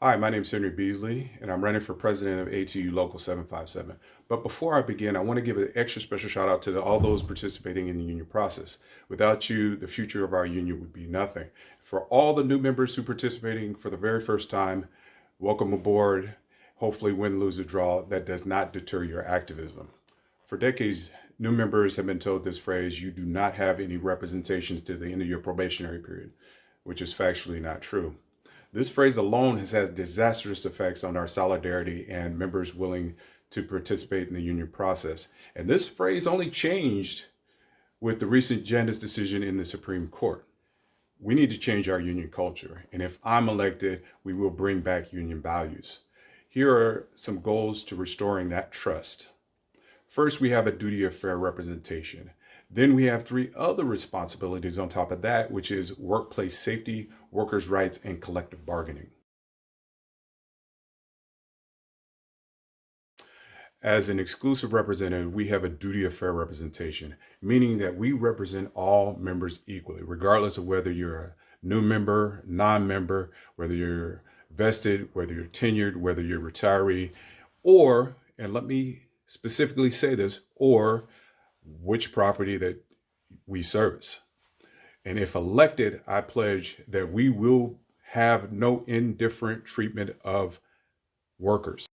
Hi, my name is Henry Beasley, and I'm running for president of ATU Local 757. But before I begin, I want to give an extra special shout out to all those participating in the union process. Without you, the future of our union would be nothing. For all the new members who are participating for the very first time, welcome aboard. Hopefully, win, lose, or draw, that does not deter your activism. For decades, new members have been told this phrase, you do not have any representation to the end of your probationary period, which is factually not true. This phrase alone has had disastrous effects on our solidarity and members willing to participate in the union process. And this phrase only changed with the recent Janus decision in the Supreme Court. We need to change our union culture. And if I'm elected, we will bring back union values. Here are some goals to restoring that trust. First, we have a duty of fair representation. Then we have three other responsibilities on top of that, which is workplace safety, workers' rights, and collective bargaining. As an exclusive representative, we have a duty of fair representation, meaning that we represent all members equally, regardless of whether you're a new member, non-member, whether you're vested, whether you're tenured, whether you're retiree, or, and let me specifically say this, or which property that we service. And if elected, I pledge that we will have no indifferent treatment of workers.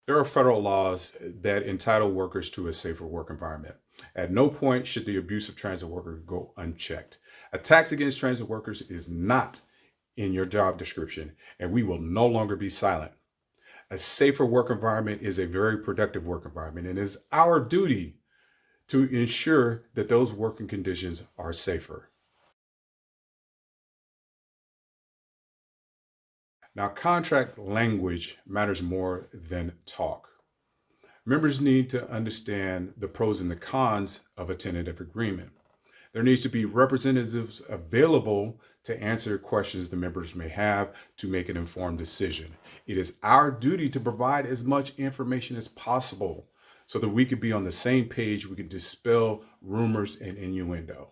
There are federal laws that entitle workers to a safer work environment. At no point should the abuse of transit workers go unchecked. Attacks against transit workers is not in your job description, and we will no longer be silent. A safer work environment is a very productive work environment, and it is our duty to ensure that those working conditions are safer. Now, contract language matters more than talk. Members need to understand the pros and the cons of a tentative agreement. There needs to be representatives available to answer questions the members may have to make an informed decision. It is our duty to provide as much information as possible so that we could be on the same page, we can dispel rumors and innuendo.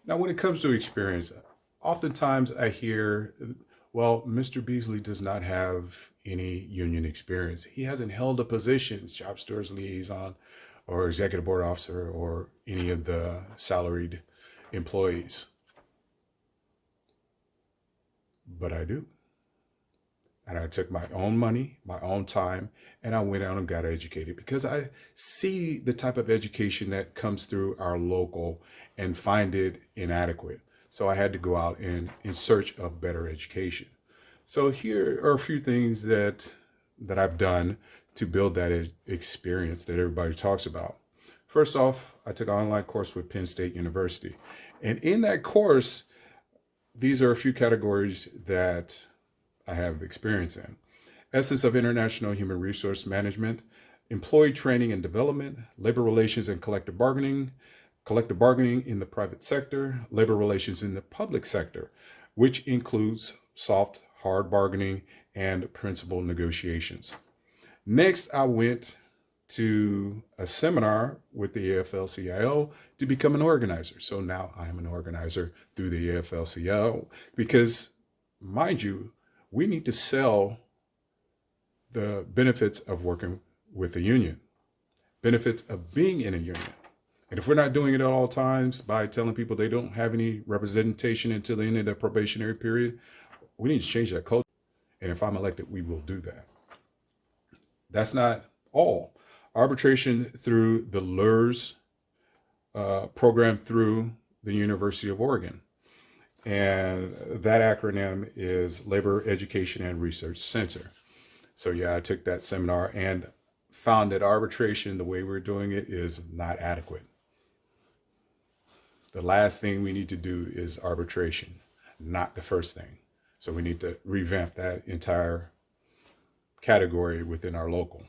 Now, when it comes to experience, oftentimes I hear, well, Mr. Beasley does not have any union experience. He hasn't held a position as job stores liaison or executive board officer or any of the salaried employees. But I do. And I took my own money, my own time, and I went out and got educated because I see the type of education that comes through our local and find it inadequate. So I had to go out and in search of better education. So here are a few things that I've done to build that experience that everybody talks about. First off, I took an online course with Penn State University. And in that course, these are a few categories that I have experience in. Essence of International Human Resource Management, Employee Training and Development, Labor Relations and Collective Bargaining in the private sector, Labor Relations in the public sector, which includes soft, hard bargaining, and principal negotiations. Next, I went to a seminar with the AFL-CIO to become an organizer. So now I am an organizer through the AFL-CIO because, mind you, we need to sell the benefits of working with a union, benefits of being in a union. And if we're not doing it at all times by telling people they don't have any representation until the end of the probationary period, we need to change that culture. And if I'm elected, we will do that. That's not all. Arbitration through the LURS program through the University of Oregon. And that acronym is Labor Education and Research Center. So yeah, I took that seminar and found that arbitration, the way we're doing it, is not adequate. The last thing we need to do is arbitration, not the first thing. So we need to revamp that entire category within our local.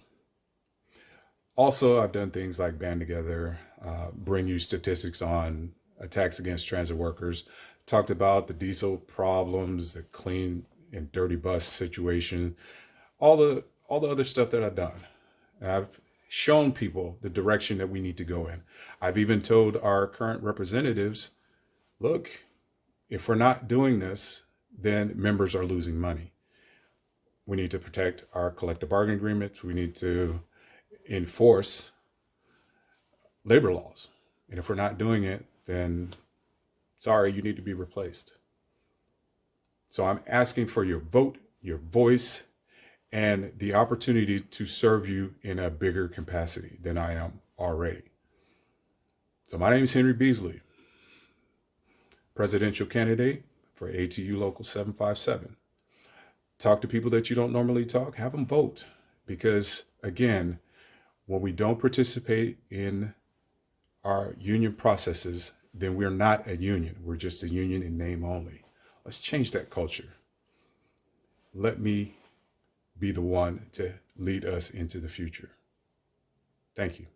Also, I've done things like band together, bring you statistics on attacks against transit workers, talked about the diesel problems, the clean and dirty bus situation, all the other stuff that I've done. And I've shown people the direction that we need to go in. I've even told our current representatives, look, if we're not doing this, then members are losing money. We need to protect our collective bargaining agreements. We need to enforce labor laws. And if we're not doing it, then sorry, you need to be replaced. So I'm asking for your vote, your voice, and the opportunity to serve you in a bigger capacity than I am already. So my name is Henry Beasely, presidential candidate for ATU Local 757. Talk to people that you don't normally talk, have them vote. Because again, when we don't participate in our union processes, then we're not a union. We're just a union in name only. Let's change that culture. Let me be the one to lead us into the future. Thank you.